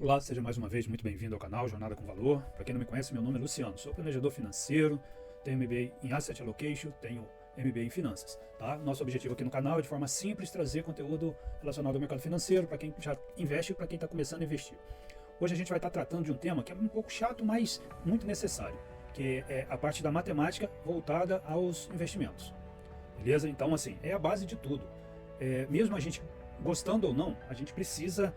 Olá, seja mais uma vez muito bem-vindo ao canal Jornada com Valor. Para quem não me conhece, meu nome é Luciano, sou planejador financeiro, tenho MBA em Asset Allocation, tenho MBA em Finanças. Tá? Nosso objetivo aqui no canal é de forma simples trazer conteúdo relacionado ao mercado financeiro para quem já investe e para quem está começando a investir. Hoje a gente vai estar tratando de um tema que é um pouco chato, mas muito necessário, que é a parte da matemática voltada aos investimentos. Beleza? Então, assim, é a base de tudo. Mesmo a gente gostando ou não, a gente precisa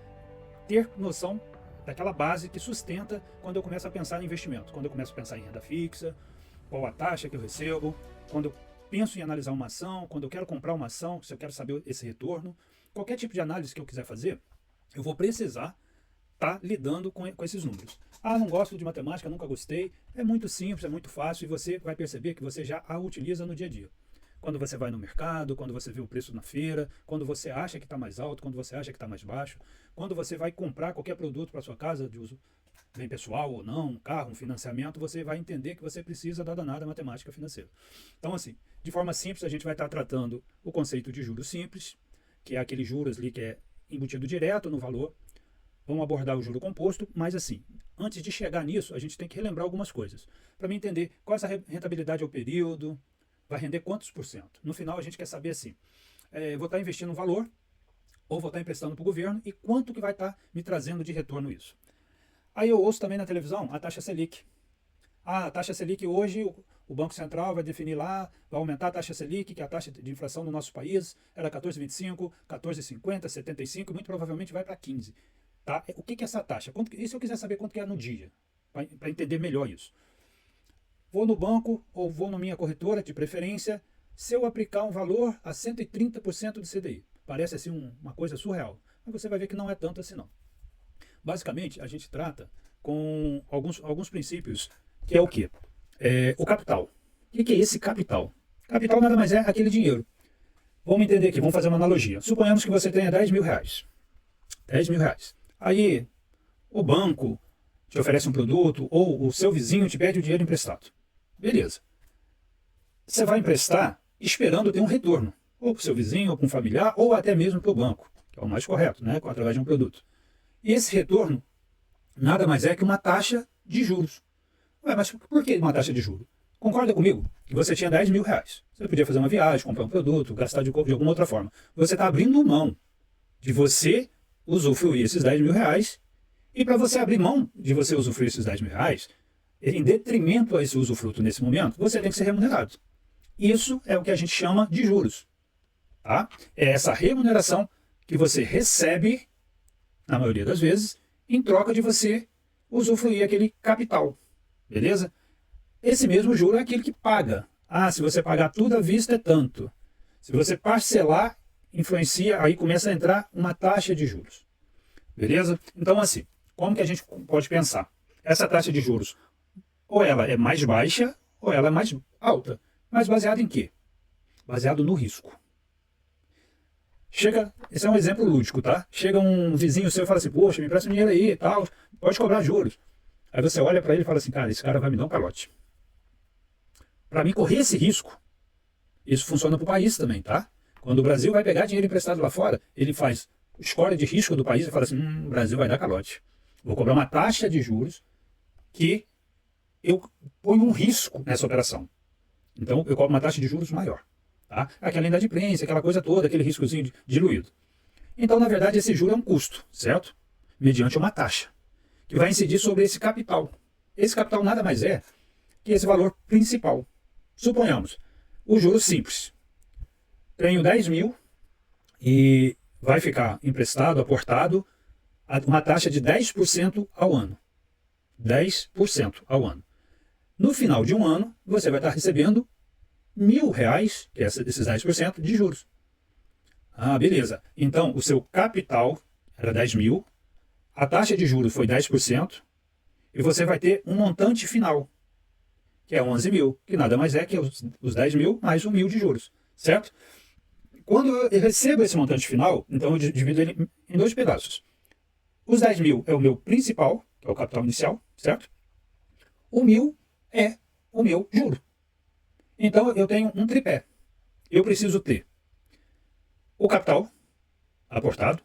ter noção daquela base que sustenta quando eu começo a pensar em investimento, quando eu começo a pensar em renda fixa, qual a taxa que eu recebo, quando eu penso em analisar uma ação, quando eu quero comprar uma ação, se eu quero saber esse retorno, qualquer tipo de análise que eu quiser fazer, eu vou precisar estar lidando com esses números. Ah, não gosto de matemática, nunca gostei. É muito simples, é muito fácil e você vai perceber que você já a utiliza no dia a dia. Quando você vai no mercado, quando você vê o preço na feira, quando você acha que está mais alto, quando você acha que está mais baixo, quando você vai comprar qualquer produto para sua casa, de uso bem pessoal ou não, um carro, um financiamento, você vai entender que você precisa da danada matemática financeira. Então, assim, de forma simples, a gente vai estar tratando o conceito de juros simples, que é aquele juros ali que é embutido direto no valor. Vamos abordar o juro composto, mas assim, antes de chegar nisso, a gente tem que relembrar algumas coisas. Para mim entender qual é essa rentabilidade ao período, vai render quantos por cento. No final a gente quer saber assim, vou estar investindo um valor, ou vou estar emprestando para o governo, e quanto que vai estar me trazendo de retorno isso. Aí eu ouço também na televisão a taxa Selic. Ah, a taxa Selic hoje, o Banco Central vai definir lá, vai aumentar a taxa Selic, que é a taxa de inflação no nosso país era 14,25, 14,50, 75, muito provavelmente vai para 15. Tá? O que é essa taxa? E se eu quiser saber quanto que é no dia? Para entender melhor isso. Vou no banco ou vou na minha corretora, de preferência, se eu aplicar um valor a 130% do CDI. Parece assim uma coisa surreal, mas você vai ver que não é tanto assim não. Basicamente, a gente trata com alguns princípios, que é o quê? O capital. O que é esse capital? Capital nada mais é aquele dinheiro. Vamos entender aqui, vamos fazer uma analogia. Suponhamos que você tenha 10 mil reais. 10 mil reais. Aí, o banco te oferece um produto ou o seu vizinho te pede o dinheiro emprestado. Beleza. Você vai emprestar esperando ter um retorno, ou para o seu vizinho, ou para um familiar, ou até mesmo para o banco, que é o mais correto, né, através de um produto. E esse retorno nada mais é que uma taxa de juros. Ué, mas por que uma taxa de juros? Concorda comigo que você tinha 10 mil reais. Você podia fazer uma viagem, comprar um produto, gastar de alguma outra forma. Você está abrindo mão de você usufruir esses 10 mil reais, e para você abrir mão de você usufruir esses 10 mil reais, em detrimento a esse usufruto nesse momento, você tem que ser remunerado. Isso é o que a gente chama de juros. Tá? É essa remuneração que você recebe, na maioria das vezes, em troca de você usufruir aquele capital. Beleza? Esse mesmo juro é aquele que paga. Ah, se você pagar tudo à vista é tanto. Se você parcelar, influencia, aí começa a entrar uma taxa de juros. Beleza? Então, assim, como que a gente pode pensar? Essa taxa de juros, ou ela é mais baixa, ou ela é mais alta. Mas baseado em quê? Baseado no risco. Esse é um exemplo lúdico, tá? Chega um vizinho seu e fala assim, poxa, me empresta um dinheiro aí e tal, pode cobrar juros. Aí você olha para ele e fala assim, cara, esse cara vai me dar um calote. Para mim correr esse risco, isso funciona para o país também, tá? Quando o Brasil vai pegar dinheiro emprestado lá fora, ele faz score de risco do país e fala assim, o Brasil vai dar calote. Vou cobrar uma taxa de juros que eu ponho um risco nessa operação. Então, eu cobro uma taxa de juros maior. Tá? Aquela inadimplência, aquela coisa toda, aquele riscozinho diluído. Então, na verdade, esse juro é um custo, certo? Mediante uma taxa, que vai incidir sobre esse capital. Esse capital nada mais é que esse valor principal. Suponhamos, o juro simples. Tenho 10 mil e vai ficar emprestado, aportado, a uma taxa de 10% ao ano. 10% ao ano. No final de um ano, você vai estar recebendo R$ 1.000, que é esses 10% de juros. Ah, beleza. Então, o seu capital era 10 mil, a taxa de juros foi 10%, e você vai ter um montante final, que é 11 mil, que nada mais é que os 10 mil mais 1 mil de juros, certo? Quando eu recebo esse montante final, então eu divido ele em dois pedaços. Os 10 mil é o meu principal, que é o capital inicial, certo? O 1.000 é o meu juro. Então eu tenho um tripé. Eu preciso ter o capital aportado,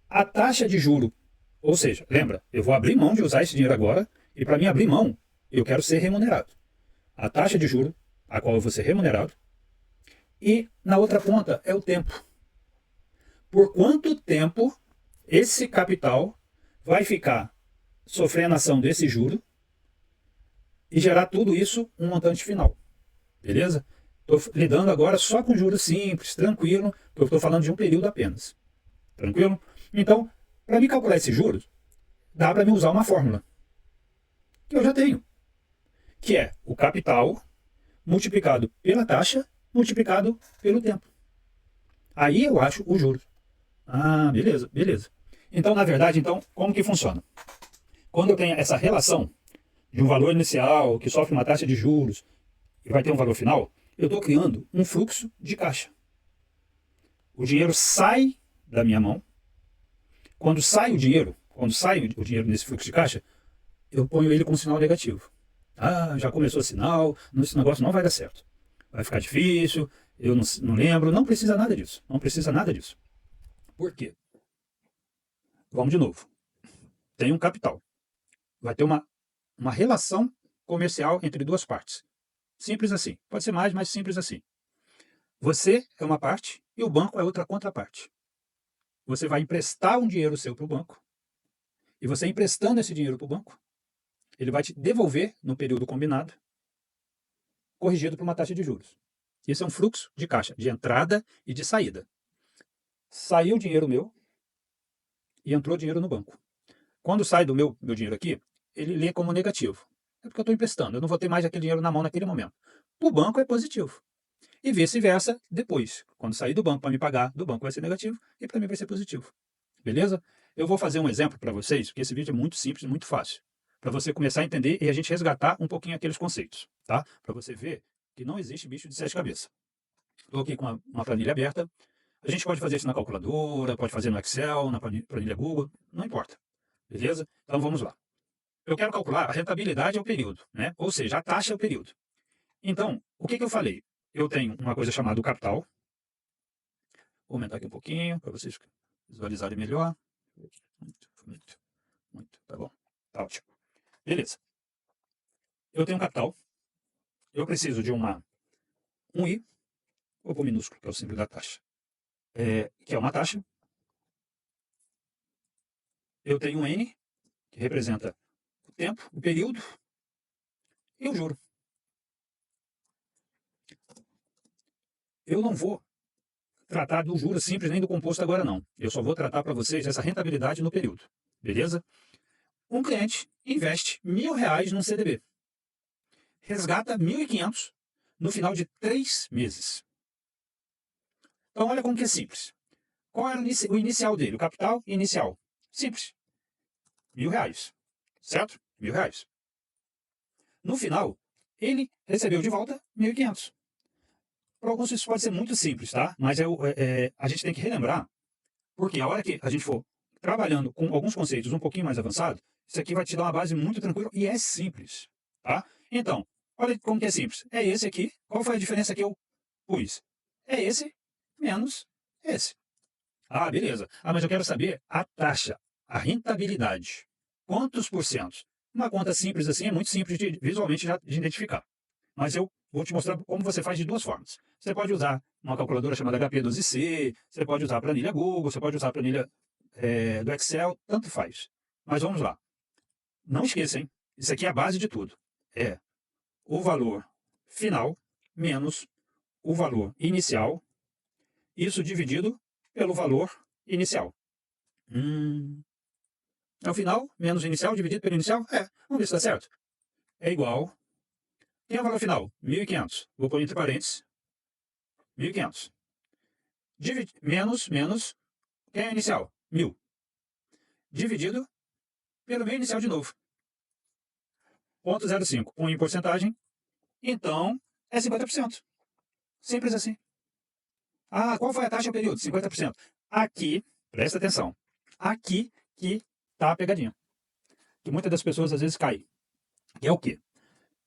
a taxa de juro Ou seja, lembra, eu vou abrir mão de usar esse dinheiro agora e para mim abrir mão, eu quero ser remunerado. A taxa de juros a qual eu vou ser remunerado e na outra ponta é o tempo. Por quanto tempo esse capital vai ficar sofrendo a ação desse juro e gerar tudo isso um montante final. Beleza? Estou lidando agora só com juros simples, tranquilo, porque eu estou falando de um período apenas. Tranquilo? Então, para me calcular esses juros, dá para me usar uma fórmula que eu já tenho, que é o capital multiplicado pela taxa multiplicado pelo tempo. Aí eu acho o juros. Ah, beleza, beleza. Então, na verdade, como que funciona? Quando eu tenho essa relação de um valor inicial que sofre uma taxa de juros e vai ter um valor final, eu estou criando um fluxo de caixa. O dinheiro sai da minha mão. Quando sai o dinheiro nesse fluxo de caixa, eu ponho ele com sinal negativo. Ah, já começou sinal, esse negócio não vai dar certo. Vai ficar difícil, eu não lembro, não precisa nada disso. Não precisa nada disso. Por quê? Vamos de novo. Tem um capital. Vai ter uma relação comercial entre duas partes. Simples assim. Pode ser mais simples assim. Você é uma parte e o banco é outra contraparte. Você vai emprestar um dinheiro seu para o banco e você emprestando esse dinheiro para o banco, ele vai te devolver no período combinado, corrigido por uma taxa de juros. Isso é um fluxo de caixa, de entrada e de saída. Saiu dinheiro meu e entrou dinheiro no banco. Quando sai do meu dinheiro aqui, ele lê como negativo. É porque eu estou emprestando, eu não vou ter mais aquele dinheiro na mão naquele momento. Para o banco é positivo. E vice-versa depois. Quando sair do banco para me pagar, do banco vai ser negativo e para mim vai ser positivo. Beleza? Eu vou fazer um exemplo para vocês, porque esse vídeo é muito simples, muito fácil. Para você começar a entender e a gente resgatar um pouquinho aqueles conceitos. Tá? Para você ver que não existe bicho de sete cabeças. Estou aqui com uma planilha aberta. A gente pode fazer isso na calculadora, pode fazer no Excel, na planilha Google, não importa. Beleza? Então vamos lá. Eu quero calcular a rentabilidade ao período, né? Ou seja, a taxa ao período. Então, o que eu falei? Eu tenho uma coisa chamada o capital. Vou aumentar aqui um pouquinho para vocês visualizarem melhor. Muito. Tá bom. Tá ótimo. Beleza. Eu tenho um capital. Eu preciso de um I, ou por minúsculo, que é o símbolo da taxa. Que é uma taxa. Eu tenho um N, que representa o tempo, o período, e o juro. Eu não vou tratar do juro simples nem do composto agora não. Eu só vou tratar para vocês essa rentabilidade no período. Beleza? Um cliente investe R$1.000 num CDB. Resgata 1.500 no final de 3 meses. Então olha como que é simples. Qual era o inicial dele? O capital inicial. Simples. R$1.000. Certo? R$1.000. No final, ele recebeu de volta 1.500. Para alguns isso pode ser muito simples, tá? Mas a gente tem que relembrar, porque a hora que a gente for trabalhando com alguns conceitos um pouquinho mais avançados, isso aqui vai te dar uma base muito tranquila e é simples, tá? Então, olha como que é simples. É esse aqui. Qual foi a diferença que eu pus? É esse menos esse. Ah, beleza. Ah, mas eu quero saber a taxa, a rentabilidade. Quantos por cento? Uma conta simples assim é muito simples visualmente de identificar. Mas eu vou te mostrar como você faz de duas formas. Você pode usar uma calculadora chamada HP12C, você pode usar a planilha Google, você pode usar a planilha do Excel, tanto faz. Mas vamos lá. Não esqueça, hein? Isso aqui é a base de tudo. É o valor final menos o valor inicial, isso dividido pelo valor inicial. É o final menos o inicial dividido pelo inicial? Vamos ver se dá certo. É igual. Quem é o valor final? 1.500. Vou pôr entre parênteses. 1.500. Menos. Quem é o inicial? 1.000. Dividido pelo meio inicial de novo. 0,05. Põe em porcentagem. Então, é 50%. Simples assim. Ah, qual foi a taxa ao período? 50%. Aqui, presta atenção. Aqui que está a pegadinha. Que muitas das pessoas às vezes caem. Que é o quê?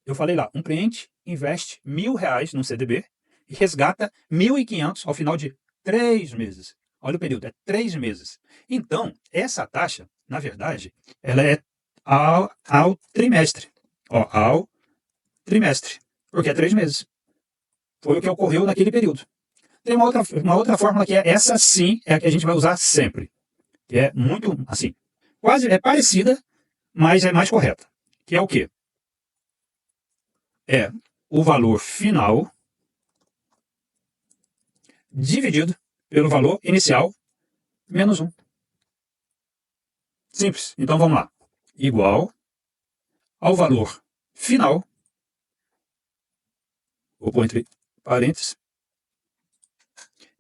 Eu falei lá, um cliente investe R$1.000 num CDB e resgata 1.500 ao final de 3 meses. Olha o período, é 3 meses. Então, essa taxa na verdade, ela é ao trimestre. Ó, ao trimestre, porque é 3 meses. Foi o que ocorreu naquele período. Tem uma outra fórmula que é essa sim, é a que a gente vai usar sempre. Que é muito, assim, quase é parecida, mas é mais correta. Que é o quê? É o valor final dividido pelo valor inicial menos 1. Simples. Então vamos lá. Igual ao valor final, vou pôr entre parênteses,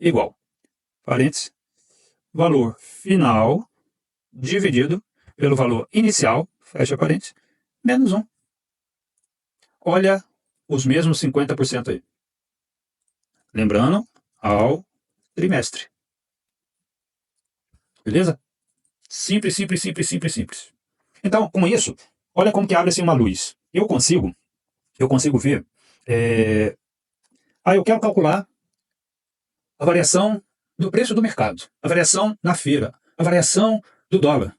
igual, parênteses, valor final dividido pelo valor inicial, fecha parênteses, menos 1. Olha os mesmos 50% aí. Lembrando, ao trimestre. Beleza? Simples, simples, simples, simples, simples. Então, com isso, olha como que abre-se uma luz. Eu consigo ver... eu quero calcular a variação do preço do mercado, a variação na feira, a variação do dólar.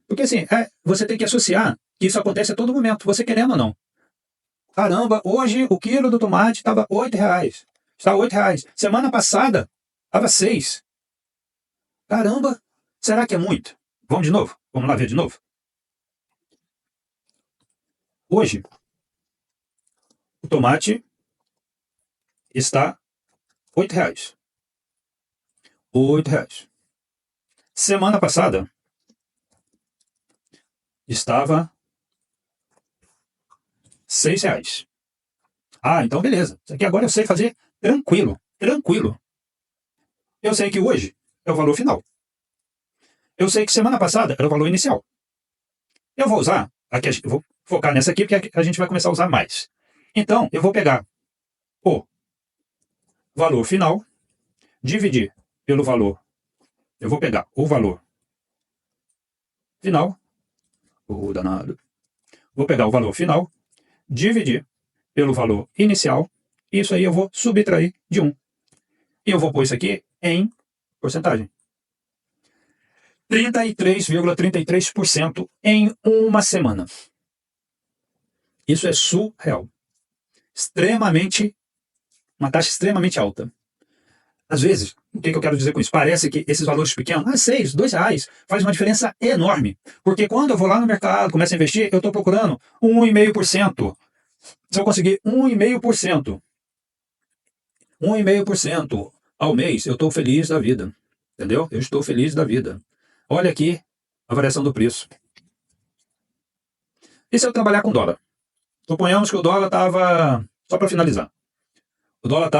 Porque assim, você tem que associar que isso acontece a todo momento, você querendo ou não. Caramba, hoje o quilo do tomate estava R$8. Está R$8. Semana passada estava 6. Caramba, será que é muito? Vamos de novo? Vamos lá ver de novo? Hoje, o tomate está R$8. R$8. Semana passada estava R$6. Então beleza. Isso aqui agora eu sei fazer tranquilo, tranquilo. Eu sei que hoje é o valor final. Eu sei que semana passada era o valor inicial. Eu vou usar, vou focar nessa aqui porque a gente vai começar a usar mais. Então, eu vou pegar o valor final, dividir pelo valor. Eu vou pegar o valor final, vou pegar o valor final, dividir pelo valor inicial, isso aí eu vou subtrair de 1. E eu vou pôr isso aqui em porcentagem. 33,33% em uma semana. Isso é surreal. Uma taxa extremamente alta. Às vezes, o que eu quero dizer com isso? Parece que esses valores pequenos, 6, R$2, faz uma diferença enorme. Porque quando eu vou lá no mercado, começo a investir, eu estou procurando 1,5%. Se eu conseguir 1,5%, 1,5% ao mês, eu estou feliz da vida. Entendeu? Eu estou feliz da vida. Olha aqui a variação do preço. E se eu trabalhar com dólar? Suponhamos que o dólar estava, só para finalizar, o dólar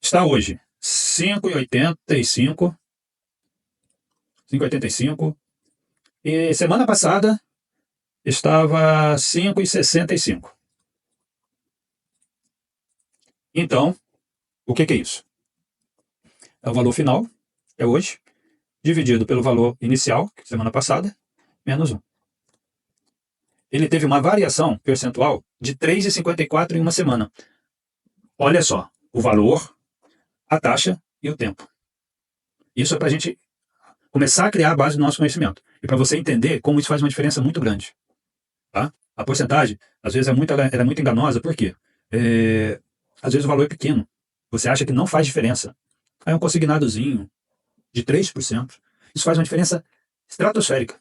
está hoje 5,85. 5,85. E semana passada estava 5,65. Então, o que é isso? É o valor final, é hoje, dividido pelo valor inicial, semana passada, menos 1. Ele teve uma variação percentual de 3,54 em uma semana. Olha só, o valor, a taxa e o tempo. Isso é para a gente começar a criar a base do nosso conhecimento. E para você entender como isso faz uma diferença muito grande. Tá? A porcentagem, às vezes, ela é muito enganosa. Por quê? Às vezes o valor é pequeno. Você acha que não faz diferença. Aí um consignadozinho de 3%. Isso faz uma diferença estratosférica.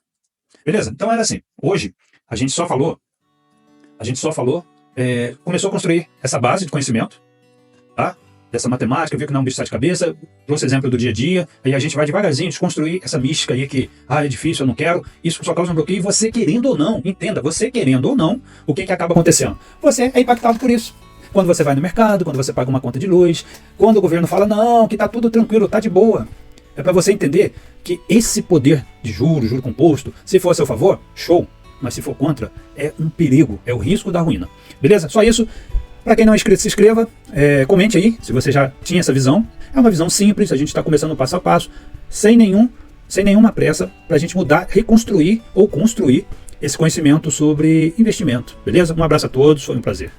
Beleza? Então era assim. Hoje, a gente só falou, começou a construir essa base de conhecimento, tá? Dessa matemática, viu que não é um bicho de sete cabeças, trouxe exemplo do dia a dia, aí a gente vai devagarzinho desconstruir essa mística aí que, é difícil, eu não quero, isso só causa um bloqueio, e você querendo ou não, entenda, você querendo ou não, o que acaba acontecendo? Você é impactado por isso. Quando você vai no mercado, quando você paga uma conta de luz, quando o governo fala, não, que tá tudo tranquilo, tá de boa. É para você entender que esse poder de juro composto, se for a seu favor, show. Mas se for contra, é um perigo, é o risco da ruína. Beleza? Só isso. Para quem não é inscrito, se inscreva. Comente aí se você já tinha essa visão. É uma visão simples, a gente está começando passo a passo, sem nenhuma pressa, para a gente mudar, reconstruir ou construir esse conhecimento sobre investimento. Beleza? Um abraço a todos, foi um prazer.